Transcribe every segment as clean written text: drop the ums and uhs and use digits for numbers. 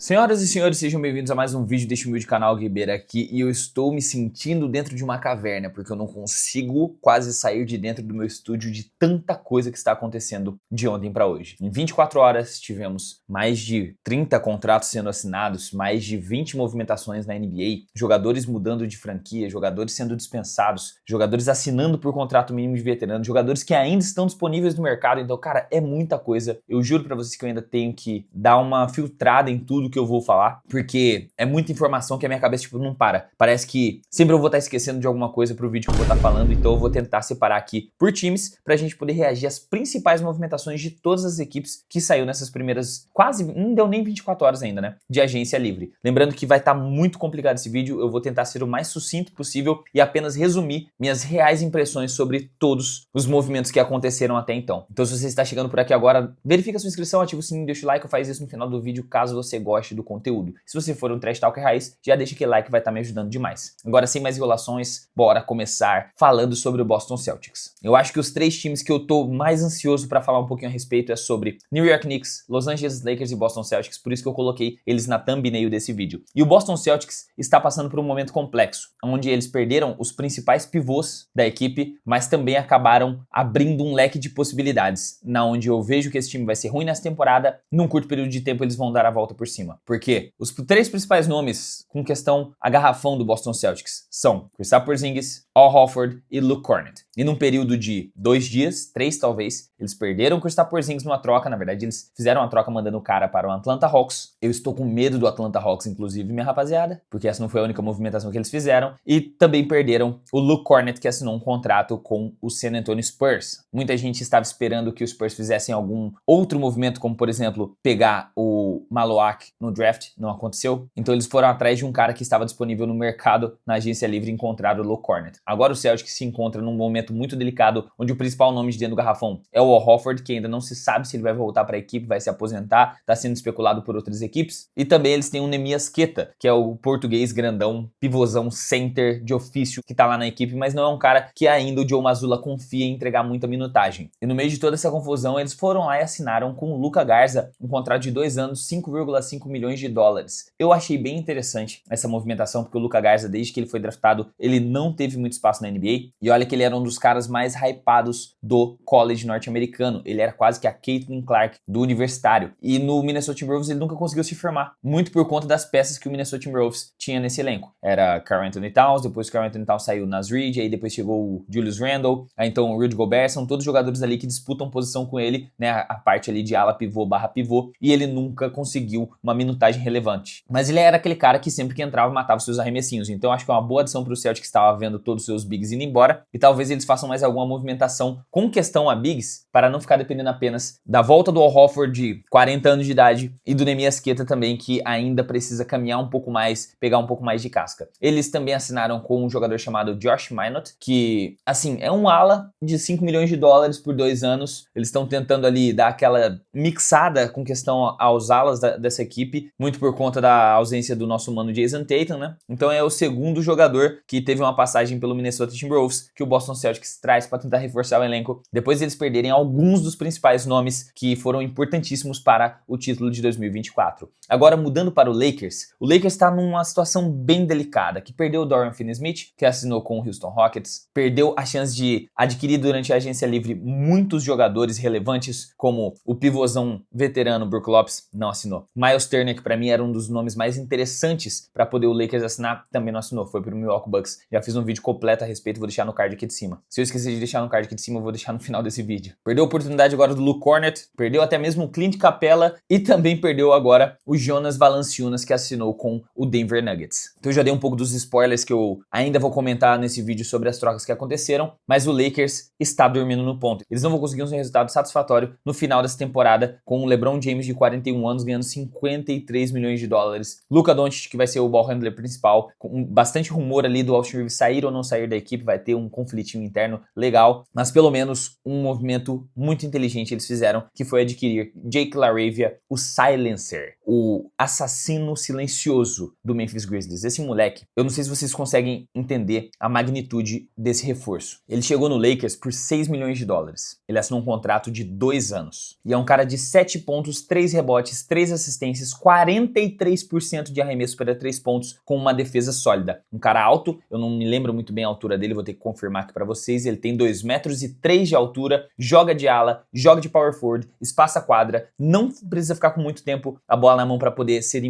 Senhoras e senhores, sejam bem-vindos a mais um vídeo deste humilde canal Guibeira aqui e eu estou me sentindo dentro de uma caverna porque eu não consigo quase sair de dentro do meu estúdio de tanta coisa que está acontecendo de ontem para hoje. Em 24 horas tivemos mais de 30 contratos sendo assinados, mais de 20 movimentações na NBA, jogadores mudando de franquia, jogadores sendo dispensados, jogadores assinando por contrato mínimo de veterano, jogadores que ainda estão disponíveis no mercado. Então, cara, é muita coisa. Eu juro para vocês que eu ainda tenho que dar uma filtrada em tudo que eu vou falar, porque é muita informação que a minha cabeça, tipo, não para. Parece que sempre eu vou estar esquecendo de alguma coisa pro vídeo que eu vou estar falando, então eu vou tentar separar aqui por times pra gente poder reagir às principais movimentações de todas as equipes que saiu nessas primeiras, quase, não deu nem 24 horas ainda, né, de agência livre. Lembrando que vai estar muito complicado esse vídeo, eu vou tentar ser o mais sucinto possível e apenas resumir minhas reais impressões sobre todos os movimentos que aconteceram até então. Então se você está chegando por aqui agora, verifica sua inscrição, ativa o sininho, deixa o like, faz isso no final do vídeo caso você goste do conteúdo. Se você for um Trash Talker raiz, já deixa aquele like que vai estar me ajudando demais. Agora, sem mais enrolações, bora começar falando sobre o Boston Celtics. Eu acho que os três times que eu tô mais ansioso para falar um pouquinho a respeito é sobre New York Knicks, Los Angeles Lakers e Boston Celtics, por isso que eu coloquei eles na thumbnail desse vídeo. E o Boston Celtics está passando por um momento complexo, onde eles perderam os principais pivôs da equipe, mas também acabaram abrindo um leque de possibilidades, na onde eu vejo que esse time vai ser ruim nessa temporada, num curto período de tempo eles vão dar a volta por cima. Porque os três principais nomes com questão a garrafão do Boston Celtics são Kristaps Porzingis, Al Horford e Luke Kornet. E num período de 2 dias, 3 talvez, eles perderam o Kristaps Porzingis numa troca. Na verdade, eles fizeram uma troca mandando o cara para o Atlanta Hawks. Eu estou com medo do Atlanta Hawks, inclusive, minha rapaziada, porque essa não foi a única movimentação que eles fizeram. E também perderam o Luke Kornet, que assinou um contrato com o San Antonio Spurs. Muita gente estava esperando que os Spurs fizessem algum outro movimento, como por exemplo, pegar o Maloak no draft, não aconteceu. Então eles foram atrás de um cara que estava disponível no mercado, na agência livre, e encontraram o Luke Kornet. Agora o Celtics se encontra num momento muito delicado, onde o principal nome de dentro do garrafão é o Al Horford, que ainda não se sabe se ele vai voltar para a equipe, vai se aposentar, está sendo especulado por outras equipes. E também eles têm o Neemias Queta, que é o português grandão, pivôzão, center de ofício, que tá lá na equipe, mas não é um cara que ainda o Joe Mazzulla confia em entregar muita minutagem. E no meio de toda essa confusão, eles foram lá e assinaram com o Luka Garza um contrato de 2 anos, 5,5 milhões de dólares. Eu achei bem interessante essa movimentação, porque o Luka Garza, desde que ele foi draftado, ele não teve muito espaço na NBA. E olha que ele era um dos caras mais hypados do college norte-americano. Ele era quase que a Caitlin Clark do universitário. E no Minnesota Timberwolves ele nunca conseguiu se firmar, muito por conta das peças que o Minnesota Timberwolves tinha nesse elenco. Era Karl Anthony Towns, depois que o Karl Anthony Towns saiu Naz Reid, aí depois chegou o Julius Randle, aí então o Rudy Gobert, são todos jogadores ali que disputam posição com ele, né, a parte ali de ala pivô barra pivô, e ele nunca conseguiu uma minutagem relevante. Mas ele era aquele cara que sempre que entrava matava seus arremessinhos, então acho que é uma boa adição para o Celtics que estava vendo todos os seus bigs indo embora, e talvez eles façam mais alguma movimentação com questão a bigs, para não ficar dependendo apenas da volta do Al Horford de 40 anos de idade e do Neemias Queta também, que ainda precisa caminhar um pouco mais, pegar um pouco mais de casca. Eles também assinaram com um jogador chamado Josh Minott, que, assim, é um ala de 5 milhões de dólares por 2 anos. Eles estão tentando ali dar aquela mixada com questão aos alas dessa equipe, muito por conta da ausência do nosso mano Jason Tatum, né? Então é o segundo jogador que teve uma passagem pelo Minnesota Timberwolves que o Boston Celtics traz para tentar reforçar o elenco, depois eles perderem alguns dos principais nomes que foram importantíssimos para o título de 2024. Agora, mudando para o Lakers está numa situação bem delicada, que perdeu o Dorian Finney-Smith, que assinou com o Houston Rockets, perdeu a chance de adquirir durante a agência livre muitos jogadores relevantes, como o pivôzão veterano Brook Lopes, não assinou. Miles Turner, que para mim era um dos nomes mais interessantes para poder o Lakers assinar, também não assinou, foi pro Milwaukee Bucks. Já fiz um vídeo completo a respeito, vou deixar no card aqui de cima. Se eu esquecer de deixar no card aqui de cima, eu vou deixar no final desse vídeo. Perdeu a oportunidade agora do Luke Kornet, perdeu até mesmo o Clint Capella e também perdeu agora o Jonas Valanciunas, que assinou com o Denver Nuggets. Então eu já dei um pouco dos spoilers que eu ainda vou comentar nesse vídeo sobre as trocas que aconteceram, mas o Lakers está dormindo no ponto. Eles não vão conseguir um resultado satisfatório no final dessa temporada, com o LeBron James de 41 anos ganhando 53 milhões de dólares. Luka Doncic, que vai ser o ball handler principal, com bastante rumor ali do Austin Reeves sair ou não sair da equipe, vai ter um conflitinho interno legal, mas pelo menos um movimento muito inteligente eles fizeram, que foi adquirir Jake LaRavia, o Silencer. o assassino silencioso do Memphis Grizzlies. Esse moleque, eu não sei se vocês conseguem entender a magnitude desse reforço. Ele chegou no Lakers por 6 milhões de dólares. Ele assinou um contrato de 2 anos. E é um cara de 7 pontos, 3 rebotes, 3 assistências, 43% de arremesso para 3 pontos com uma defesa sólida. Um cara alto, eu não me lembro muito bem a altura dele, vou ter que confirmar aqui para vocês. Ele tem 2,3 metros de altura, joga de ala, joga de power forward, espaça a quadra, não precisa ficar com muito tempo a bola na mão para poder ser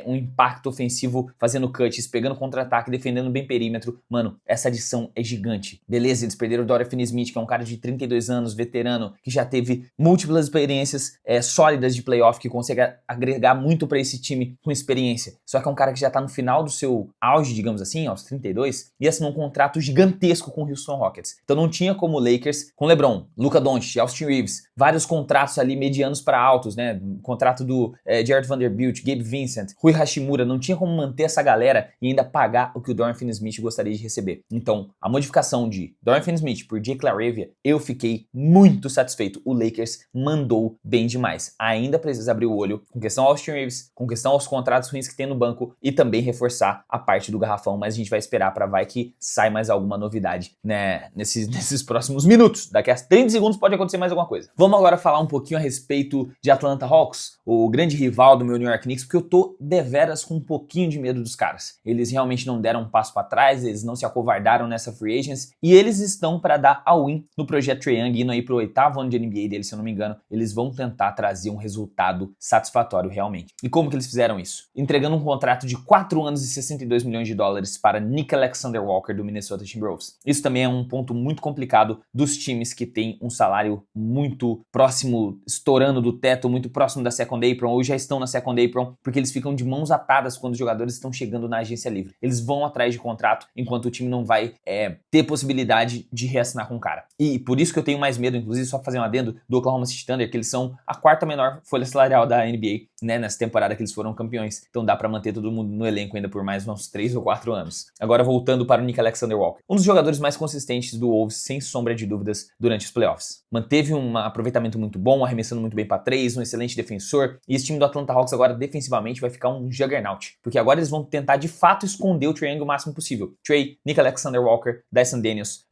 um impacto ofensivo, fazendo cuts, pegando contra-ataque, defendendo bem perímetro. Mano, essa adição é gigante. Beleza, eles perderam o Dorian Finney-Smith, que é um cara de 32 anos, veterano, que já teve múltiplas experiências sólidas de playoff, que consegue agregar muito para esse time com experiência. Só que é um cara que já tá no final do seu auge, digamos assim, aos 32, e assinou um contrato gigantesco com o Houston Rockets. Então não tinha como o Lakers, com LeBron, Luka Doncic, Austin Reeves, vários contratos ali medianos para altos, né? Contrato do Jared Vanderbilt, Gabe Vincent, Rui Hashimura, não tinha como manter essa galera e ainda pagar o que o Dorian Finney-Smith gostaria de receber. Então, a modificação de Dorian Finney-Smith por Jake LaRavia, eu fiquei muito satisfeito. O Lakers mandou bem demais. Ainda precisa abrir o olho com questão ao Austin Reeves, com questão aos contratos ruins que tem no banco e também reforçar a parte do garrafão, mas a gente vai esperar para vai que sai mais alguma novidade, né, nesses próximos minutos. Daqui a 30 segundos pode acontecer mais alguma coisa. Vamos agora falar um pouquinho a respeito de Atlanta Hawks, o grande rival do meu New York Knicks, porque eu tô deveras com um pouquinho de medo dos caras. Eles realmente não deram um passo para trás, eles não se acovardaram nessa free agents e eles estão para dar a win no projeto Trae Young, indo aí pro 8º ano de NBA deles, se eu não me engano. Eles vão tentar trazer um resultado satisfatório realmente. E como que eles fizeram isso? Entregando um contrato de 4 anos e 62 milhões de dólares para Nick Alexander-Walker do Minnesota Timberwolves. Isso também é um ponto muito complicado dos times que têm um salário muito próximo, estourando do teto, muito próximo da second apron, ou já estão na second apron, porque eles ficam de mãos atadas quando os jogadores estão chegando na agência livre. Eles vão atrás de contrato, enquanto o time não vai ter possibilidade de reassinar com o cara. E por isso que eu tenho mais medo, inclusive, só fazer um adendo, do Oklahoma City Thunder, que eles são a 4ª menor folha salarial da NBA, né, nessa temporada que eles foram campeões. Então dá pra manter todo mundo no elenco ainda por mais uns 3 ou 4 anos. Agora voltando para o Nick Alexander-Walker. Um dos jogadores mais consistentes do Wolves, sem sombra de dúvidas, durante os playoffs. Manteve um aproveitamento muito bom, arremessando muito bem para 3, um excelente defensor. E esse time do Atlanta Hawks agora defensivamente vai ficar um juggernaut. Porque agora eles vão tentar de fato esconder o Trae Young o máximo possível. Trae, Nick Alexander-Walker, Dyson Daniels,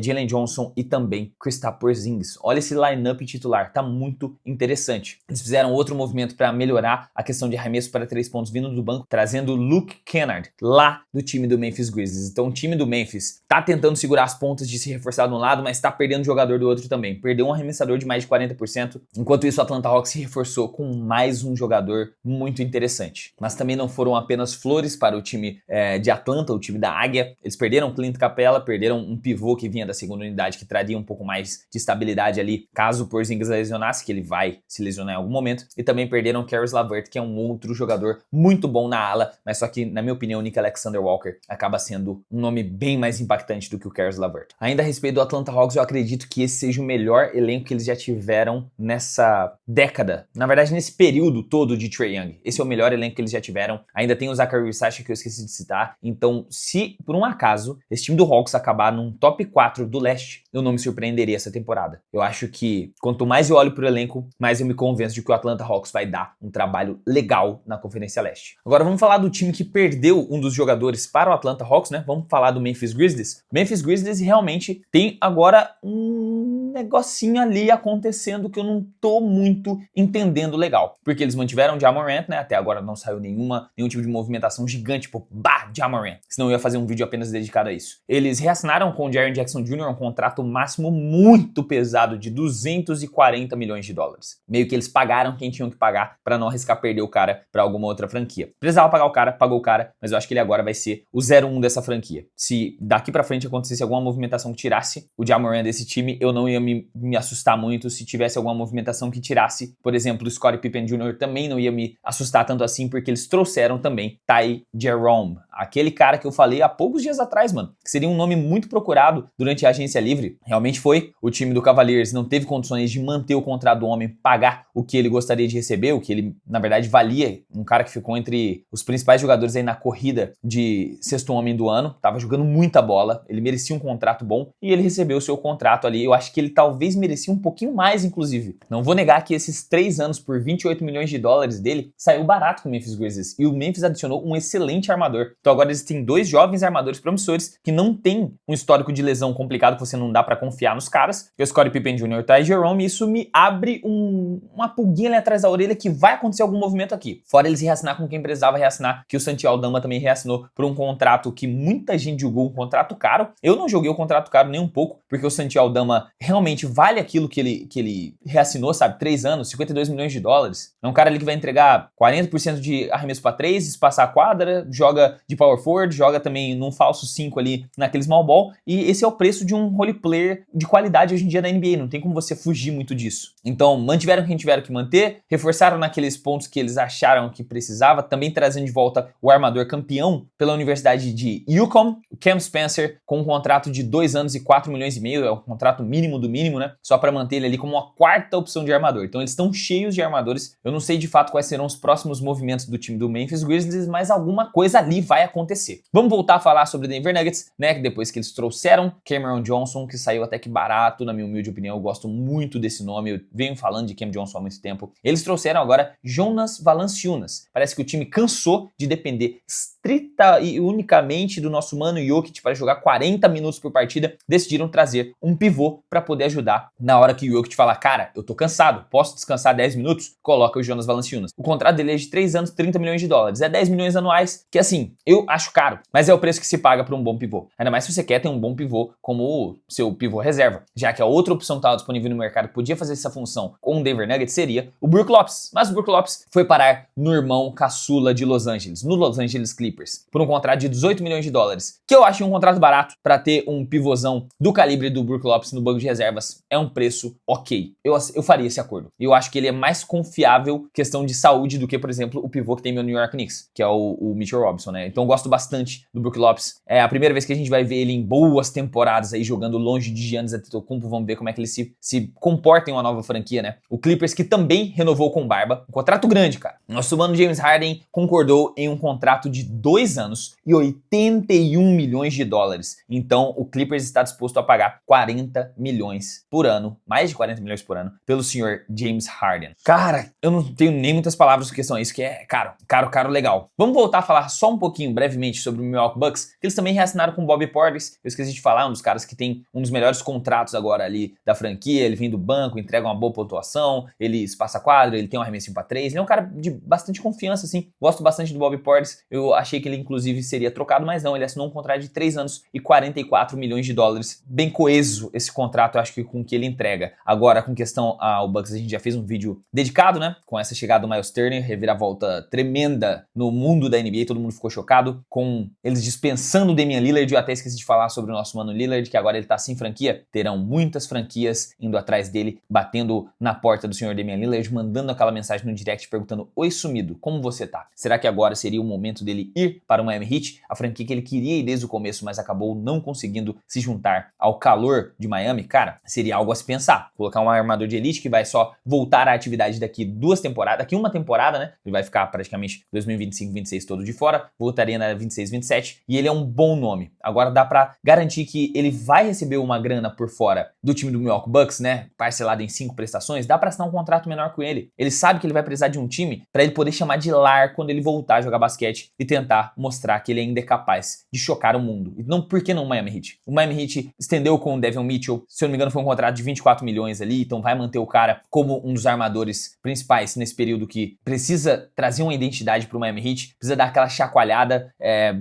Jalen Johnson e também Kristaps Porzingis. Olha esse lineup titular, tá muito interessante. Eles fizeram outro movimento para melhorar a questão de arremesso para 3 pontos vindo do banco, trazendo Luke Kennard lá do time do Memphis Grizzlies. Então o time do Memphis tá tentando segurar as pontas de se reforçar de um lado, mas tá perdendo jogador do outro também. Perdeu um arremessador de mais de 40%. Enquanto isso, o Atlanta Hawks se reforçou com mais um jogador muito interessante. Mas também não foram apenas flores para o time de Atlanta, o time da Águia. Eles perderam Clint Capela, perderam um pivô que vinha da segunda unidade, que traria um pouco mais de estabilidade ali, caso o Porzingis lesionasse, que ele vai se lesionar em algum momento. E também perderam Caris LeVert, que é um outro jogador muito bom na ala, mas só que, na minha opinião, o Nick Alexander-Walker acaba sendo um nome bem mais impactante do que o Caris LeVert. Ainda a respeito do Atlanta Hawks, eu acredito que esse seja o melhor elenco que eles já tiveram nessa década. Na verdade, nesse período todo de Trae Young. Esse é o melhor elenco que eles já tiveram. Ainda tem o Zachary Versace, que eu esqueci de citar. Então, se por um acaso esse time do Hawks acabar num top 4 do leste, eu não me surpreenderia essa temporada. Eu acho que quanto mais eu olho pro elenco, mais eu me convenço de que o Atlanta Hawks vai dar um trabalho legal na Conferência Leste. Agora vamos falar do time que perdeu um dos jogadores para o Atlanta Hawks, né? Vamos falar do Memphis Grizzlies. Memphis Grizzlies realmente tem agora um negocinho ali acontecendo que eu não tô muito entendendo legal. Porque eles mantiveram o Ja Morant, né? Até agora não saiu nenhum tipo de movimentação gigante, tipo, Ja Morant. Senão eu ia fazer um vídeo apenas dedicado a isso. Eles reassinaram com o Jaren Jackson Jr. um contrato máximo muito pesado de 240 milhões de dólares. Meio que eles pagaram quem tinham que pagar para não arriscar perder o cara para alguma outra franquia. Precisava pagar o cara, pagou o cara, mas eu acho que ele agora vai ser o 0-1 dessa franquia. Se daqui para frente acontecesse alguma movimentação que tirasse o Ja Morant desse time, eu não ia me assustar muito. Se tivesse alguma movimentação que tirasse, por exemplo, o Scottie Pippen Jr., também não ia me assustar tanto assim, porque eles trouxeram também Ty Jerome, aquele cara que eu falei há poucos dias atrás, mano, que seria um nome muito procurado durante a agência livre. Realmente foi. O time do Cavaliers não teve condições de manter o contrato do homem, pagar o que ele gostaria de receber, o que ele, na verdade, valia. Um cara que ficou entre os principais jogadores aí na corrida de sexto homem do ano, tava jogando muita bola, ele merecia um contrato bom e ele recebeu o seu contrato ali. Eu acho que ele talvez merecia um pouquinho mais, inclusive. Não vou negar que esses 3 anos por 28 milhões de dólares dele saiu barato com o Memphis Grizzlies, e o Memphis adicionou um excelente armador. Então agora eles têm 2 jovens armadores promissores que não têm um histórico de lesão complicado que você não dá pra confiar nos caras, que o Scottie Pippen Jr. tá, e Jerome, e isso me abre uma pulguinha ali atrás da orelha que vai acontecer algum movimento aqui. Fora eles reassinar com quem precisava reassinar, que o Santi Aldama também reassinou por um contrato que muita gente julgou um contrato caro. Eu não joguei o contrato caro nem um pouco, porque o Santi Aldama realmente vale aquilo que ele reassinou, sabe? 3 anos, 52 milhões de dólares. É um cara ali que vai entregar 40% de arremesso para 3, espaçar a quadra, joga de power forward, joga também num falso 5 ali naquele small ball, e esse é o preço de um role player de qualidade hoje em dia na NBA, não tem como você fugir muito disso. Então, mantiveram quem tiveram que manter, reforçaram naqueles pontos que eles acharam que precisava, também trazendo de volta o armador campeão pela Universidade de UConn, o Cam Spencer, com um contrato de 2 anos e 4 milhões e meio, é o contrato mínimo do mínimo, né? Só para manter ele ali como uma quarta opção de armador. Então eles estão cheios de armadores. Eu não sei de fato quais serão os próximos movimentos do time do Memphis Grizzlies, mas alguma coisa ali vai acontecer. Vamos voltar a falar sobre Denver Nuggets, né? Que depois que eles trouxeram Cameron Johnson, que saiu até que barato, na minha humilde opinião, eu gosto muito desse nome, eu venho falando de Cam Johnson há muito tempo. Eles trouxeram agora Jonas Valanciunas. Parece que o time cansou de depender estrita e unicamente do nosso mano Jokic para jogar 40 minutos por partida. Decidiram trazer um pivô para poder ajudar na hora que o Jokic falar, cara, eu tô cansado, posso descansar 10 minutos? Coloca o Jonas Valanciunas. O contrato dele é de 3 anos, 30 milhões de dólares. É 10 milhões anuais, que assim, eu acho caro, mas é o preço que se paga para um bom pivô. Ainda mais se você quer ter um bom pivô como o seu pivô reserva, já que a outra opção que estava disponível no mercado que podia fazer essa função com o Denver Nuggets seria o Brook Lopes. Mas o Brook Lopes foi parar no irmão caçula de Los Angeles, no Los Angeles Clippers, por um contrato de 18 milhões de dólares, que eu acho um contrato barato para ter um pivôzão do calibre do Brook Lopes no banco de reservas. É um preço ok. Eu faria esse acordo. Eu acho que ele é mais confiável questão de saúde do que, por exemplo, o pivô que tem no New York Knicks, que é o Mitchell Robinson, né? Então eu gosto bastante do Brook Lopes. É a primeira vez que a gente vai ver ele em boas temporadas aí jogando longe de Giannis Antetokounmpo. Vamos ver como é que ele se comporta em uma nova franquia, né? O Clippers, que também renovou com Barba, um contrato grande, cara. Nosso mano James Harden concordou em um contrato de 2 anos e 81 milhões de dólares. Então o Clippers está disposto a pagar 40 milhões por ano, mais de 40 milhões por ano, pelo senhor James Harden. Cara, eu não tenho nem muitas palavras com questão a isso, que é caro, legal. Vamos voltar a falar só um pouquinho, brevemente, sobre o Milwaukee Bucks, que eles também reassinaram com o Bobby Portis. Eu esqueci de falar, um dos caras que tem um dos melhores contratos agora ali da franquia. Ele vem do banco, entrega uma boa pontuação, ele espaça a quadra, ele tem um arremessinho pra 3. Ele é um cara de bastante confiança, assim. Gosto bastante do Bobby Portis. Eu achei que ele, inclusive, seria trocado, mas não. Ele assinou um contrato de 3 anos e 44 milhões de dólares. Bem coeso esse contrato, eu acho que com o que ele entrega. Agora, com questão ao Bucks, a gente já fez um vídeo dedicado, né? Com essa chegada do Miles Turner, reviravolta tremenda no mundo da NBA. Todo mundo ficou chocado com eles dispensando o Damian Lillard. Eu até esqueci de falar sobre o nosso mano Lillard, que agora ele tá sem franquia. Terão muitas franquias indo atrás dele, batendo na porta do senhor Damian Lillard, mandando aquela mensagem no direct perguntando: oi, sumido, como você tá? Será que agora seria o momento dele ir para o Miami Heat? A franquia que ele queria ir desde o começo, mas acabou não conseguindo se juntar ao calor de Miami. Cara, seria algo a se pensar. Colocar um armador de elite que vai só voltar à atividade daqui 2 temporadas, daqui uma temporada, né? Ele vai ficar praticamente 2025, 26 todo de fora, voltaria na 26, 27, e ele é um bom nome. Agora dá pra garantir que ele vai receber uma grana por fora do time do Milwaukee Bucks, né? Parcelado em 5 prestações, dá pra assinar um contrato menor com ele. Ele sabe que ele vai precisar de um time pra ele poder chamar de lar quando ele voltar a jogar basquete e tentar mostrar que ele ainda é capaz de chocar o mundo. Então, por que não o Miami Heat? O Miami Heat estendeu com o Devin Mitchell, se eu não me engano foi um contrato de 24 milhões ali, então vai manter o cara como um dos armadores principais nesse período que precisa trazer uma identidade pro Miami Heat, precisa dar aquela chacoalhada,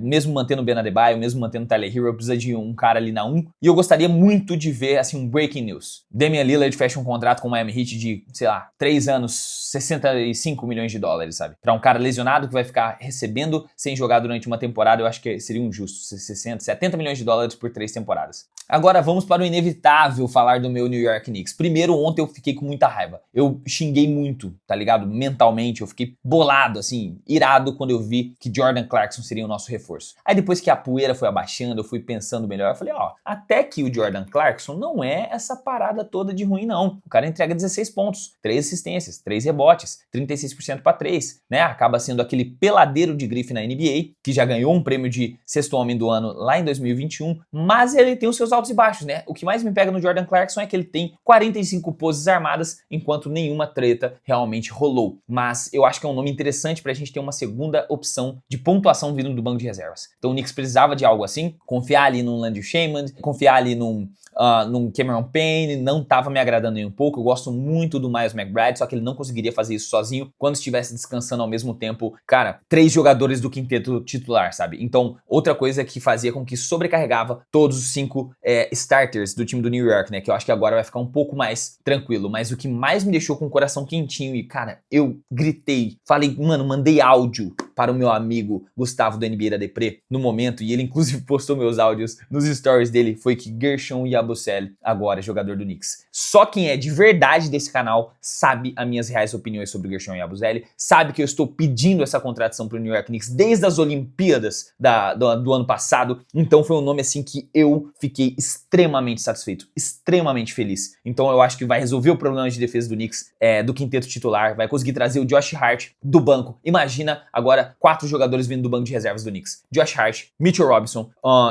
mesmo mantendo o Ben Adebayo, mesmo mantendo o Tyler Hero, precisa de um cara ali na 1. E eu gostaria muito de ver, assim, um breaking news. Damian Lillard fecha um contrato com o Miami Heat de, sei lá, 3 anos, 65 milhões de dólares, sabe? Pra um cara lesionado que vai ficar recebendo sem jogar durante uma temporada, eu acho que seria um justo. 60, 70 milhões de dólares por 3 temporadas. Agora vamos para o inevitável falar do meu New York Knicks. Primeiro, ontem eu fiquei com muita raiva. Eu xinguei muito, tá ligado? Mentalmente, eu fiquei bolado, assim, irado quando eu vi que Jordan Clarkson seria o nosso reforço. Aí depois que a poeira foi abaixando, eu fui pensando melhor, eu falei, até que o Jordan Clarkson não é essa parada toda de ruim, não. O cara entrega 16 pontos, 3 assistências, 3 rebotes, 36% para 3, né? Acaba sendo aquele peladeiro de grife na NBA, que já ganhou um prêmio de sexto homem do ano lá em 2021, mas ele tem os seus altos e baixos, né? O que mais me pega no Jordan Clarkson é que ele tem 45 poses armadas, enquanto nenhuma treta realmente rolou. Mas eu acho que é um nome interessante pra gente ter uma segunda opção de pontuação vindo do banco de reservas. Então o Knicks precisava de algo assim, confiar ali num Landry Shamet, confiar ali num Cameron Payne, não tava me agradando nem um pouco. Eu gosto muito do Miles McBride, só que ele não conseguiria fazer isso sozinho quando estivesse descansando ao mesmo tempo, cara, 3 jogadores do quinteto titular, sabe? Então, outra coisa que fazia com que sobrecarregava todos os 5 starters do time do New York, né? Que eu acho que agora vai ficar um pouco mais tranquilo. Mas o que mais me deixou com o coração quentinho e, cara, eu gritei, falei, mano, mandei áudio para o meu amigo Gustavo do NBA da Depre no momento, e ele inclusive postou meus áudios nos stories dele, foi que Gershon Yabusele agora é jogador do Knicks. Só quem é de verdade desse canal sabe as minhas reais opiniões sobre Gershon Yabusele, sabe que eu estou pedindo essa contratação para o New York Knicks desde as Olimpíadas do ano passado, então foi um nome assim que eu fiquei extremamente satisfeito, extremamente feliz. Então eu acho que vai resolver o problema de defesa do Knicks, do quinteto titular, vai conseguir trazer o Josh Hart do banco. Imagina agora 4 jogadores vindo do banco de reservas do Knicks: Josh Hart, Mitchell Robinson,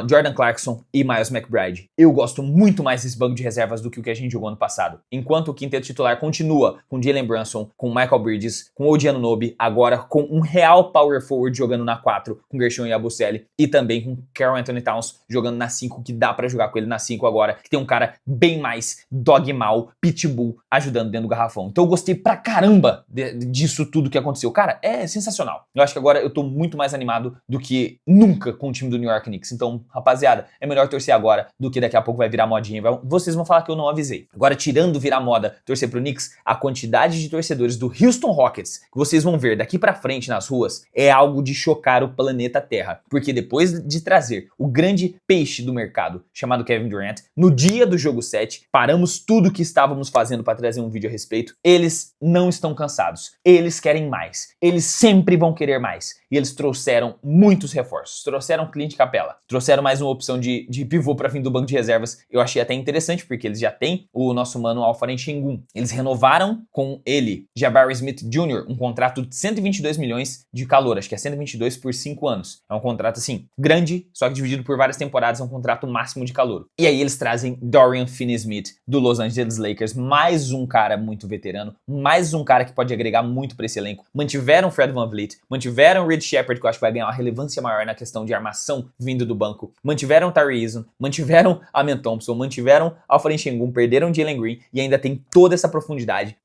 Jordan Clarkson e Miles McBride. Eu gosto muito mais desse banco de reservas do que o que a gente jogou ano passado. Enquanto o quinteto titular continua com Jalen Brunson, com Michael Bridges, com OG Anunoby, agora com um real power forward jogando na 4, com Gershon Yabusele, e também com Karl Anthony Towns jogando na 5, que dá pra jogar com ele na 5 agora, que tem um cara bem mais dogmal, pitbull, ajudando dentro do garrafão. Então eu gostei pra caramba disso tudo que aconteceu. Cara, é sensacional. Eu acho que agora eu tô muito mais animado do que nunca com o time do New York Knicks. Então, rapaziada, é melhor torcer agora do que daqui a pouco vai virar modinha. Vocês vão falar que eu não avisei. Agora, tirando virar moda, torcer pro Knicks, a quantidade de torcedores do Houston Rockets que vocês vão ver daqui pra frente nas ruas é algo de chocar o planeta Terra. Porque depois de trazer o grande peixe do mercado, chamado Kevin Durant, no dia do jogo 7, paramos tudo que estávamos fazendo para trazer um vídeo a respeito. Eles não estão cansados. Eles querem mais. Eles sempre vão querer mais. E eles trouxeram muitos reforços. Trouxeram Clint Capela. Trouxeram mais uma opção de pivô para fim do banco de reservas. Eu achei até interessante, porque eles já têm o nosso mano Alperen Sengun. Eles renovaram com ele, Jabari Smith Jr., um contrato de 122 milhões de calor. Acho que é 122 por 5 anos. É um contrato, assim, grande, só que dividido por várias temporadas, é um contrato máximo de calor. E aí eles trazem Dorian Finney-Smith, do Los Angeles Lakers. Mais um cara muito veterano. Mais um cara que pode agregar muito para esse elenco. Mantiveram Fred VanVleet. Mantiveram Reed Shepard, que eu acho que vai ganhar uma relevância maior na questão de armação vindo do banco. Mantiveram Tari Eason, mantiveram Amen Thompson, mantiveram Alperen Sengun, perderam Jalen Green e ainda tem toda essa profundidade.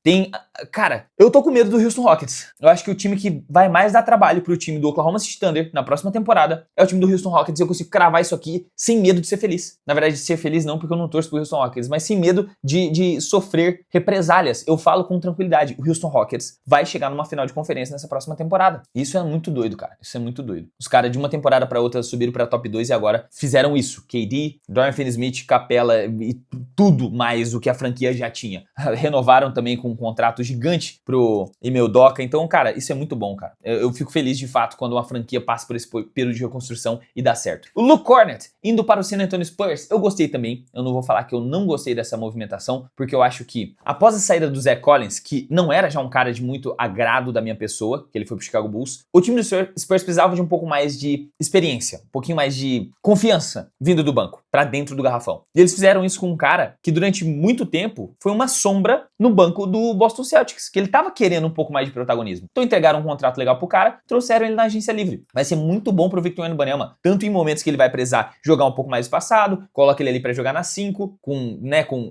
Cara, eu tô com medo do Houston Rockets. Eu acho que o time que vai mais dar trabalho pro time do Oklahoma City Thunder na próxima temporada é o time do Houston Rockets. Eu consigo cravar isso aqui sem medo de ser feliz. Na verdade, de ser feliz não, porque eu não torço pro Houston Rockets, mas sem medo de sofrer represálias. Eu falo com tranquilidade. O Houston Rockets vai chegar numa final de conferência nessa próxima temporada. Isso é muito doido, cara. Isso é muito doido. Os caras de uma temporada pra outra subiram pra top 2 e agora fizeram isso. KD, Dorian Finney-Smith, Capela e tudo mais o que a franquia já tinha. Renovaram também com um contrato gigante pro Ime Udoka. Então, cara, isso é muito bom, cara. Eu fico feliz de fato quando uma franquia passa por esse período de reconstrução e dá certo. O Luke Kornet indo para o San Antonio Spurs, eu gostei também. Eu não vou falar que eu não gostei dessa movimentação, porque eu acho que após a saída do Zach Collins, que não era já um cara de muito agrado da minha pessoa, que ele foi pro Chicago Bulls, o time do Spurs precisava de um pouco mais de experiência, um pouquinho mais de confiança vindo do banco, pra dentro do garrafão. E eles fizeram isso com um cara que durante muito tempo foi uma sombra no banco do Boston Celtics, que ele tava querendo um pouco mais de protagonismo. Então entregaram um contrato legal pro cara, trouxeram ele na agência livre. Vai ser muito bom pro Victor Wembanyama, tanto em momentos que ele vai precisar jogar um pouco mais espaçado, coloca ele ali pra jogar na 5, com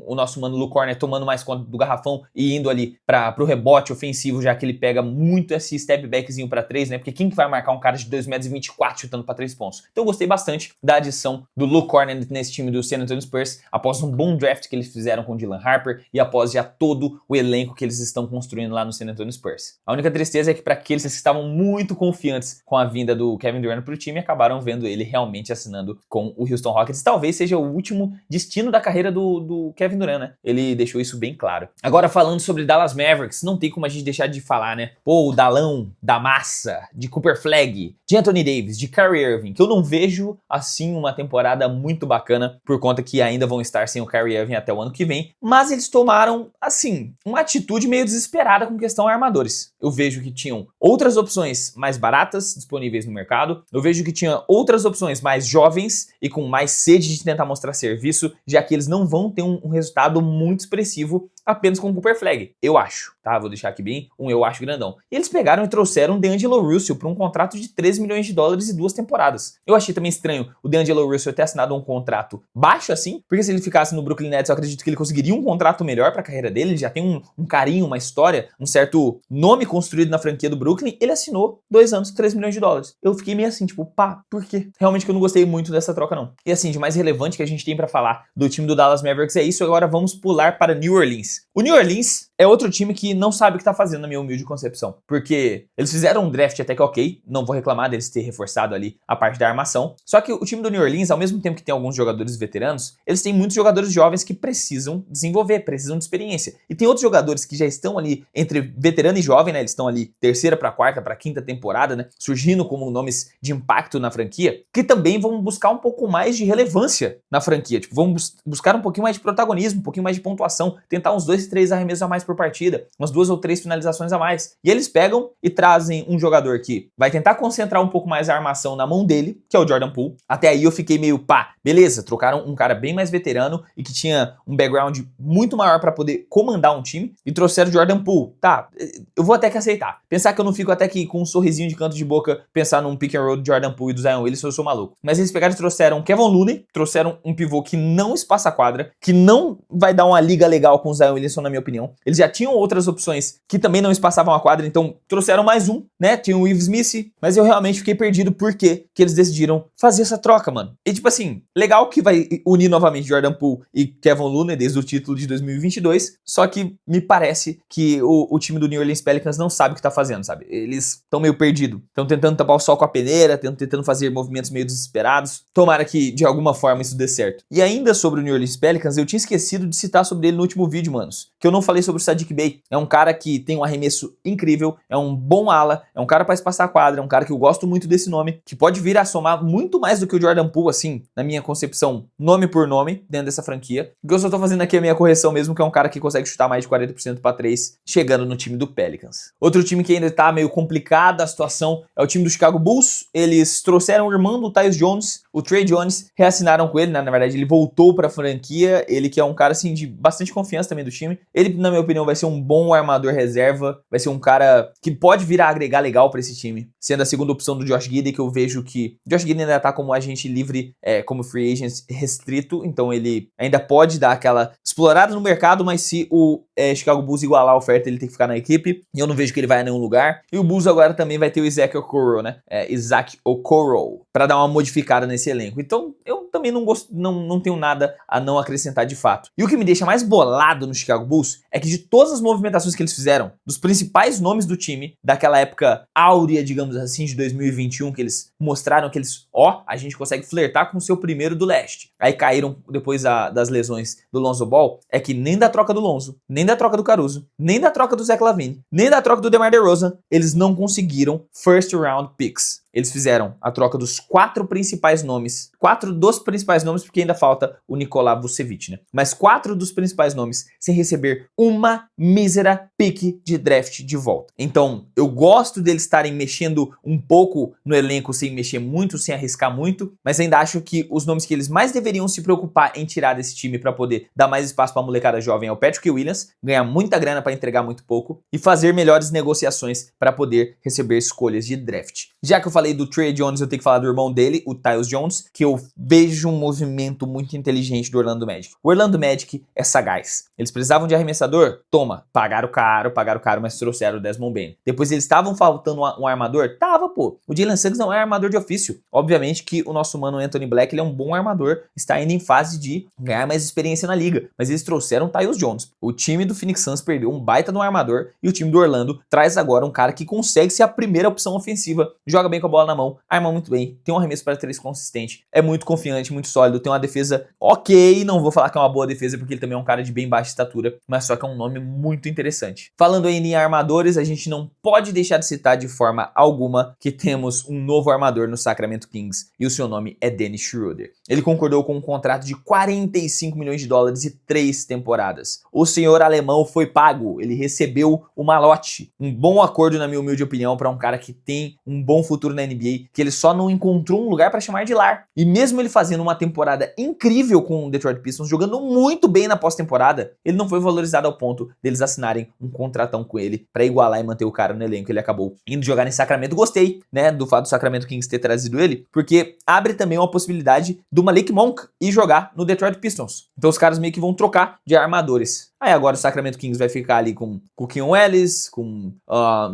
o nosso mano Luke Kornet tomando mais conta do garrafão e indo ali pro rebote ofensivo, já que ele pega muito esse step backzinho pra 3, né? Porque quem que vai marcar um cara de 2,24 m chutando pra 3 pontos? Então eu gostei bastante da adição do Luke Kornet nesse time do San Antonio Spurs, após um bom draft que eles fizeram com o Dylan Harper e após já todo o elenco que eles estão construindo lá no San Antonio Spurs. A única tristeza é que para aqueles que estavam muito confiantes com a vinda do Kevin Durant pro time, acabaram vendo ele realmente assinando com o Houston Rockets. Talvez seja o último destino da carreira do Kevin Durant, né? Ele deixou isso bem claro. Agora, falando sobre Dallas Mavericks, não tem como a gente deixar de falar, né? Pô, o Dalão da massa, Ibaka, de Cooper Flag, de Anthony Davis, de Kyrie Irving, que eu não vejo assim uma temporada muito bacana por conta que ainda vão estar sem o Kyrie Irving até o ano que vem, mas eles tomaram, assim, uma atitude meio desesperada com questão a armadores. Eu vejo que tinham outras opções mais baratas disponíveis no mercado, eu vejo que tinha outras opções mais jovens e com mais sede de tentar mostrar serviço, já que eles não vão ter um resultado muito expressivo apenas com o Cooper Flag, eu acho, tá? Vou deixar aqui bem eu acho grandão. E eles pegaram e trouxeram o DeAngelo Russell para um contrato de 13 milhões de dólares e 2 temporadas. Eu achei também estranho o DeAngelo Russell ter assinado um contrato baixo assim, porque se ele ficasse no Brooklyn Nets, eu acredito que ele conseguiria um contrato melhor para a carreira dele, ele já tem um carinho, uma história, um certo nome construído na franquia do Brooklyn, ele assinou 2 anos, 3 milhões de dólares. Eu fiquei meio assim, tipo, pá, por quê? Realmente que eu não gostei muito dessa troca não. E assim, de mais relevante que a gente tem para falar do time do Dallas Mavericks é isso, agora vamos pular para New Orleans. O New Orleans é outro time que não sabe o que tá fazendo, na minha humilde concepção. Porque eles fizeram um draft até que ok, não vou reclamar deles ter reforçado ali a parte da armação. Só que o time do New Orleans, ao mesmo tempo que tem alguns jogadores veteranos, eles têm muitos jogadores jovens que precisam desenvolver, precisam de experiência. E tem outros jogadores que já estão ali entre veterano e jovem, né? Eles estão ali terceira pra quarta, pra quinta temporada, né? Surgindo como nomes de impacto na franquia, que também vão buscar um pouco mais de relevância na franquia. Tipo, vão buscar um pouquinho mais de protagonismo, um pouquinho mais de pontuação, tentar uns 2, 3 arremessos a mais por partida, umas 2 ou 3 finalizações a mais. E eles pegam e trazem um jogador que vai tentar concentrar um pouco mais a armação na mão dele, que é o Jordan Poole. Até aí eu fiquei meio pá, beleza, trocaram um cara bem mais veterano e que tinha um background muito maior para poder comandar um time e trouxeram o Jordan Poole. Tá, eu vou até que aceitar. Pensar que eu não fico até que com um sorrisinho de canto de boca pensar num pick and roll do Jordan Poole e do Zion Williamson, eu sou maluco. Mas eles pegaram e trouxeram o Kevin Looney, trouxeram um pivô que não espaça a quadra, que não vai dar uma liga legal com o Zion Williamson, na minha opinião. Eles já tinham outras opções que também não espaçavam a quadra, então trouxeram mais um, né? Tinha o Yves Smith, mas eu realmente fiquei perdido por que eles decidiram fazer essa troca, mano. E tipo assim, legal que vai unir novamente Jordan Poole e Kevin Looney desde o título de 2022, só que me parece que o time do New Orleans Pelicans não sabe o que tá fazendo, sabe? Eles estão meio perdidos, estão tentando tapar o sol com a peneira, tentando fazer movimentos meio desesperados. Tomara que de alguma forma isso dê certo. E ainda sobre o New Orleans Pelicans, eu tinha esquecido de citar sobre ele no último vídeo, manos, que eu não falei sobre o Saddiq Bey. É um cara que tem um arremesso incrível, é um bom ala, é um cara pra espaçar a quadra, é um cara que eu gosto muito desse nome, que pode vir a somar muito mais do que o Jordan Poole, assim, na minha concepção, nome por nome, dentro dessa franquia. O que eu só tô fazendo aqui é a minha correção mesmo, que é um cara que consegue chutar mais de 40% pra 3, chegando no time do Pelicans. Outro time que ainda tá meio complicada a situação é o time do Chicago Bulls. Eles trouxeram o irmão do Tyus Jones, o Trey Jones, reassinaram com ele, né? Na verdade ele voltou pra franquia, ele que é um cara, assim, de bastante confiança também do time. Ele, na minha opinião, vai ser um bom armador reserva, vai ser um cara que pode vir a agregar legal pra esse time, sendo a segunda opção do Josh Giddey, que eu vejo que o Josh Giddey ainda tá como agente livre, como free agent restrito, então ele ainda pode dar aquela explorada no mercado, mas se o Chicago Bulls igualar a oferta, ele tem que ficar na equipe, e eu não vejo que ele vai a nenhum lugar. E o Bulls agora também vai ter o Isaac Okoro, né? Isaac Okoro, pra dar uma modificada nesse elenco. Então, eu também não tenho nada a não acrescentar de fato. E o que me deixa mais bolado no Chicago Bulls é que de todas as movimentações que eles fizeram, dos principais nomes do time, daquela época áurea, digamos assim, de 2021, que eles mostraram que eles, a gente consegue flertar com o seu primeiro do leste. Aí caíram depois das lesões do Lonzo Ball, é que nem da troca do Lonzo, nem da troca do Caruso, nem da troca do Zach LaVine, nem da troca do DeMar DeRozan, eles não conseguiram first round picks. Eles fizeram a troca dos 4 principais nomes, 4 dos principais nomes, porque ainda falta o Nikola Vucevic, né? Mas 4 dos principais nomes sem receber uma mísera pick de draft de volta. Então, eu gosto deles estarem mexendo um pouco no elenco, sem mexer muito, sem arriscar muito, mas ainda acho que os nomes que eles mais deveriam se preocupar em tirar desse time para poder dar mais espaço para a molecada jovem é o Patrick Williams, ganhar muita grana para entregar muito pouco e fazer melhores negociações para poder receber escolhas de draft. Já que eu falei do Trey Jones, eu tenho que falar do irmão dele, o Tyus Jones, que eu vejo um movimento muito inteligente do Orlando Magic. O Orlando Magic é sagaz. Eles precisavam de arremessador? Toma, pagaram caro, mas trouxeram o Desmond Bane. Depois eles estavam faltando um armador? Tava, pô. O Jalen Suggs não é armador de ofício. Obviamente que o nosso mano Anthony Black, ele é um bom armador, está ainda em fase de ganhar mais experiência na liga, mas eles trouxeram o Tyus Jones. O time do Phoenix Suns perdeu um baita no armador e o time do Orlando traz agora um cara que consegue ser a primeira opção ofensiva, joga bem com a a bola na mão, arma muito bem, tem um arremesso para 3 consistente, é muito confiante, muito sólido, tem uma defesa ok, não vou falar que é uma boa defesa porque ele também é um cara de bem baixa estatura, mas só que é um nome muito interessante. Falando ainda em armadores, a gente não pode deixar de citar de forma alguma que temos um novo armador no Sacramento Kings e o seu nome é Dennis Schroeder. Ele concordou com um contrato de 45 milhões de dólares e 3 temporadas. O senhor alemão foi pago, ele recebeu o malote. Um bom acordo, na minha humilde opinião, para um cara que tem um bom futuro na NBA, que ele só não encontrou um lugar para chamar de lar. E mesmo ele fazendo uma temporada incrível com o Detroit Pistons, jogando muito bem na pós-temporada, ele não foi valorizado ao ponto deles assinarem um contratão com ele para igualar e manter o cara no elenco. Ele acabou indo jogar em Sacramento. Gostei, né, do fato do Sacramento Kings ter trazido ele, porque abre também uma possibilidade do Malik Monk ir jogar no Detroit Pistons. Então os caras meio que vão trocar de armadores. Aí agora o Sacramento Kings vai ficar ali com Keon Ellis, com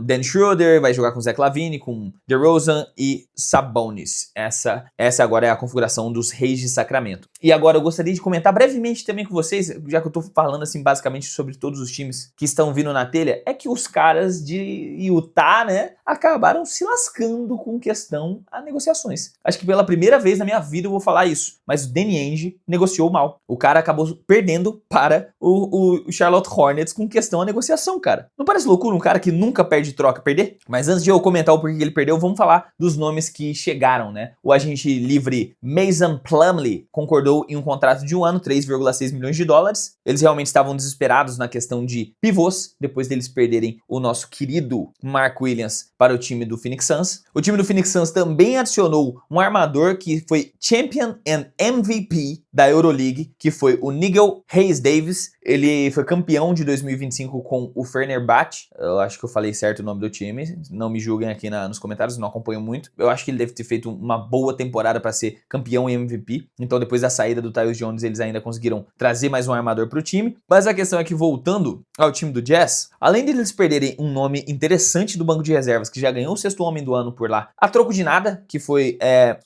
Dennis Schroeder, vai jogar com Zach LaVine, com DeRozan e Sabonis. Essa agora é a configuração dos Reis de Sacramento. E agora eu gostaria de comentar brevemente também com vocês, já que eu tô falando assim basicamente sobre todos os times que estão vindo na telha, é que os caras de Utah, né, acabaram se lascando com questão a negociações. Acho que pela primeira vez na minha vida eu vou falar isso, mas o Danny Ainge negociou mal. O cara acabou perdendo para o Charlotte Hornets com questão a negociação, cara. Não parece loucura um cara que nunca perde troca perder? Mas antes de eu comentar o porquê que ele perdeu, vamos falar dos nomes que chegaram, né? O agente livre Mason Plumlee concordou em um contrato de 1 ano, 3,6 milhões de dólares. Eles realmente estavam desesperados na questão de pivôs, depois deles perderem o nosso querido Mark Williams para o time do Phoenix Suns. O time do Phoenix Suns também adicionou um armador que foi Champion and MVP da Euroleague, que foi o Nigel Hayes-Davis. Ele foi campeão de 2025 com o Fenerbahçe. Eu acho que eu falei certo o nome do time. Não me julguem aqui nos comentários, não acompanho muito. Eu acho que ele deve ter feito uma boa temporada para ser campeão e MVP. Então depois da saída do Tyus Jones, eles ainda conseguiram trazer mais um armador para o time. Mas a questão é que, voltando ao time do Jazz, além de eles perderem um nome interessante do banco de reservas, que já ganhou o 6º homem do ano por lá, a troco de nada, que foi,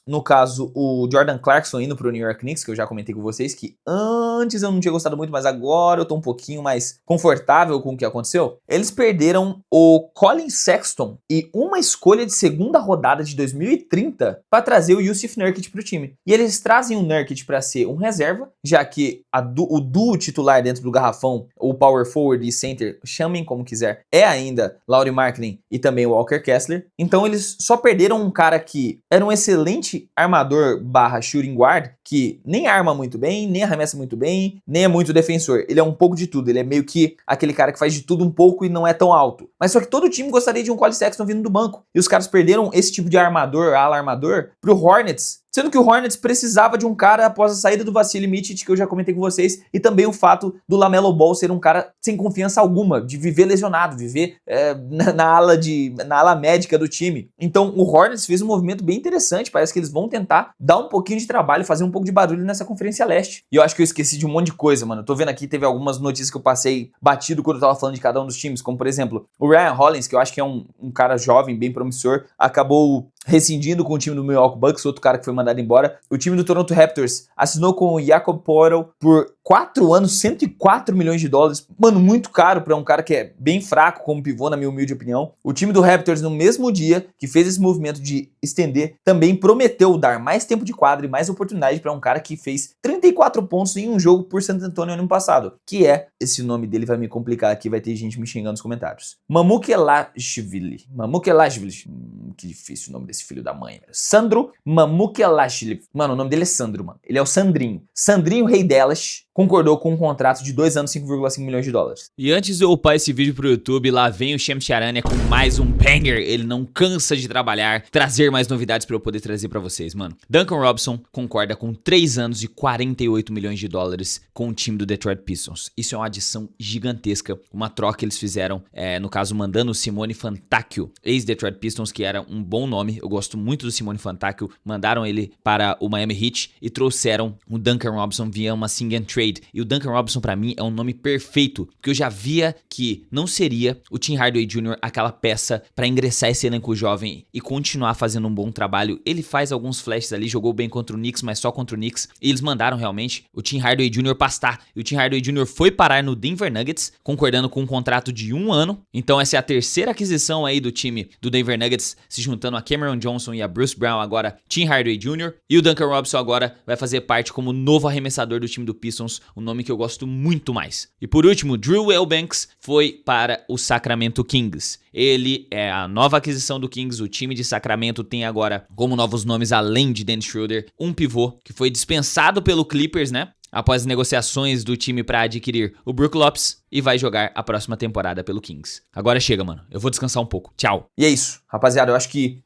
no caso, o Jordan Clarkson indo pro New York Knicks, que eu já comentei com vocês, que antes eu não tinha gostado muito, mas agora eu tô um pouquinho mais confortável com o que aconteceu. Eles perderam o Colin Sexton e uma escolha de 2ª rodada de 2030 para trazer o Jusuf Nurkic pro time. E eles trazem o Nurkic para ser um reserva, já que o duo titular dentro do garrafão, o power forward e center, chamem como quiser, é ainda Lauri Markkanen e também o Walker Kessler. Então eles só perderam um cara que era um excelente armador / shooting guard, que nem arma muito bem, nem arremessa muito bem, nem é muito defensor. Ele é um pouco de tudo, ele é meio que aquele cara que faz de tudo um pouco e não é tão alto. Mas só que todo time gostaria de um Colin Sexton vindo do banco. E os caras perderam esse tipo de armador, ala armador, pro Hornets, sendo que o Hornets precisava de um cara após a saída do Vasilij Micic, que eu já comentei com vocês, e também o fato do LaMelo Ball ser um cara sem confiança alguma, de viver lesionado, viver na ala médica do time. Então o Hornets fez um movimento bem interessante, parece que eles vão tentar dar um pouquinho de trabalho, fazer um pouco de barulho nessa Conferência Leste. E eu acho que eu esqueci de um monte de coisa, mano. Eu tô vendo aqui, teve algumas notícias que eu passei batido quando eu tava falando de cada um dos times, como por exemplo, o Ryan Hollins, que eu acho que é um cara jovem, bem promissor, acabou rescindindo com o time do Milwaukee Bucks, outro cara que foi mandado embora. O time do Toronto Raptors assinou com o Jakob Poeltl por 4 anos, 104 milhões de dólares. Mano, muito caro para um cara que é bem fraco como pivô, na minha humilde opinião. O time do Raptors, no mesmo dia que fez esse movimento de estender, também prometeu dar mais tempo de quadra e mais oportunidade para um cara que fez 34 pontos em um jogo por San Antonio ano passado, que é, esse nome dele vai me complicar aqui, vai ter gente me xingando nos comentários. Mamukelashvili. Que difícil o nome desse filho da mãe. Sandro Mamukelashvili. Mano, o nome dele é Sandro, mano. Ele é o Sandrinho. Sandrinho, rei delas, concordou com um contrato de 2 anos, 5,5 milhões de dólares. E antes de eu upar esse vídeo pro YouTube, lá vem o Shams Charania com mais um banger. Ele não cansa de trabalhar, trazer mais novidades pra eu poder trazer pra vocês, mano. Duncan Robinson concorda com 3 anos e 48 milhões de dólares com o time do Detroit Pistons. Isso é uma adição gigantesca, uma troca que eles fizeram, no caso mandando o Simone Fontecchio, ex-Detroit Pistons, que era um bom nome. Eu gosto muito do Simone Fontecchio. Mandaram ele para o Miami Heat e trouxeram o Duncan Robinson via uma sing and trade trade. E o Duncan Robinson pra mim é um nome perfeito, porque eu já via que não seria o Tim Hardaway Jr. aquela peça pra ingressar esse elenco jovem e continuar fazendo um bom trabalho. Ele faz alguns flashes ali, jogou bem contra o Knicks, mas só contra o Knicks. E eles mandaram realmente o Tim Hardaway Jr. pastar. E o Tim Hardaway Jr. foi parar no Denver Nuggets, concordando com um contrato de 1 ano. Então essa é a terceira aquisição aí do time do Denver Nuggets, se juntando a Cameron Johnson e a Bruce Brown, agora Tim Hardaway Jr. E o Duncan Robinson agora vai fazer parte como novo arremessador do time do Pistons, um nome que eu gosto muito mais. E por último, Drew Eubanks foi para o Sacramento Kings. Ele é a nova aquisição do Kings. O time de Sacramento tem agora como novos nomes, além de Dennis Schroeder, um pivô que foi dispensado pelo Clippers, né? Após negociações do time para adquirir o Brook Lopes, e vai jogar a próxima temporada pelo Kings. Agora chega, mano. Eu vou descansar um pouco. Tchau. E é isso, rapaziada. Eu acho que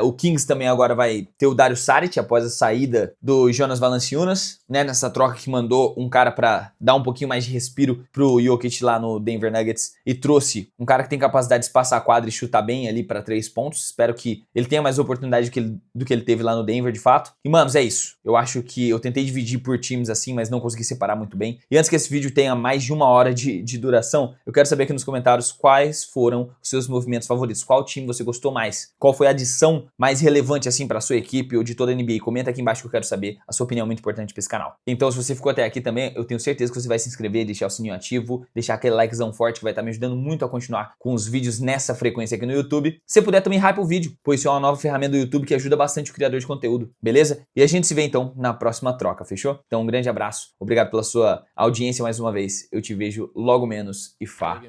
o Kings também agora vai ter o Dario Saric após a saída do Jonas Valanciunas, né? Nessa troca que mandou um cara pra dar um pouquinho mais de respiro pro Jokic lá no Denver Nuggets e trouxe um cara que tem capacidade de espaçar a quadra e chutar bem ali pra 3 pontos. Espero que ele tenha mais oportunidade do que ele teve lá no Denver, de fato. E, manos, é isso. Eu acho que eu tentei dividir por times assim, mas não consegui separar muito bem. E antes que esse vídeo tenha mais de 1 hora de duração, eu quero saber aqui nos comentários quais foram os seus movimentos favoritos. Qual time você gostou mais? Qual foi a adição mais relevante assim para sua equipe ou de toda a NBA? Comenta aqui embaixo que eu quero saber. A sua opinião é muito importante para esse canal. Então, se você ficou até aqui também, eu tenho certeza que você vai se inscrever, deixar o sininho ativo, deixar aquele likezão forte que vai estar me ajudando muito a continuar com os vídeos nessa frequência aqui no YouTube. Se puder também, hype o vídeo, pois isso é uma nova ferramenta do YouTube que ajuda bastante o criador de conteúdo, beleza? E a gente se vê então na próxima troca, fechou? Então, um grande abraço. Obrigado pela sua audiência mais uma vez. Eu te vejo logo menos e falou.